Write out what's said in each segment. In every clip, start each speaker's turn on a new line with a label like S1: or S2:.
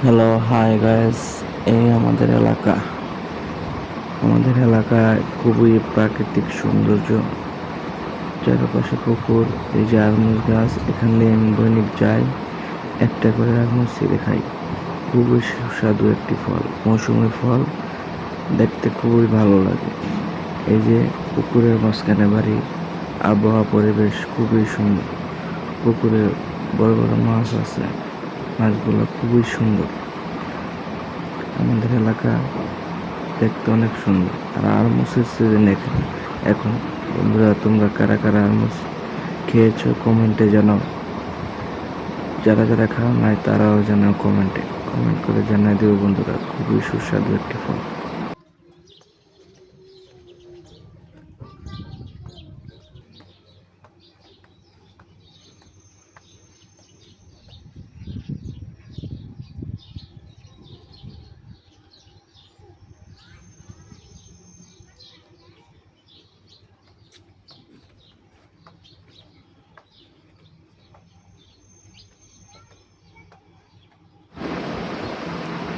S1: Hello, hi guys. এই আমাদের এলাকায় খুবই প্রাকৃতিক সৌন্দর্য, চারপাশে পুকুর। এই যে আরমুজ গাছ, এখান দিয়ে আমি দৈনিক যাই, একটা করে আরমুজ ছিঁড়ে খাই। খুবই সুস্বাদু একটি ফল, মৌসুমী ফল, দেখতে খুবই ভালো লাগে। এই যে পুকুরের মাঝখানে বাড়ি, আবহাওয়া পরিবেশ খুবই সুন্দর। পুকুরে বড় বড় মাছ আছে, মাছগুলো খুবই সুন্দর। আমাদের এলাকা দেখতে অনেক সুন্দর। আর আরমুজের সিজন এখন। বন্ধুরা, তোমরা কারা কারা আরমুজ খেয়েছো কমেন্টে জানাও। যারা যারা খাওয়া নাই তারাও জানাও, কমেন্ট করে জানাই দিও বন্ধুরা, খুবই সুস্বাদু একটি ফল।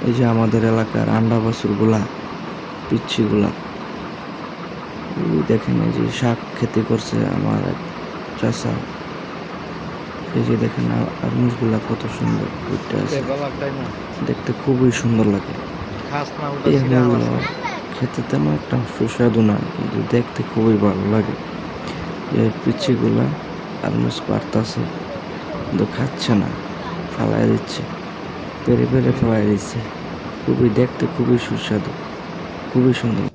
S1: এই যে আমাদের এলাকার আন্ডা বাছুরগুলা, পিচ্ছিগুলা, দেখেন এই যে শাক খেতে করছে আমার এক চাচা। এই যে দেখেন আরমুজগুলা কত সুন্দর ফুটে আছে, দেখতে খুবই সুন্দর লাগে। এই আরমুজগুলো খেতে তেমন একটা সুস্বাদু না, কিন্তু দেখতে খুবই ভালো লাগে। এই পিচ্ছিগুলা আরমুজ পারতাছে, কিন্তু খাচ্ছে না, ফালাই দিচ্ছে, পেরে পেরে ফালাই দিচ্ছে। দেখতে খুবই সুস্বাদু, খুবই সুন্দর।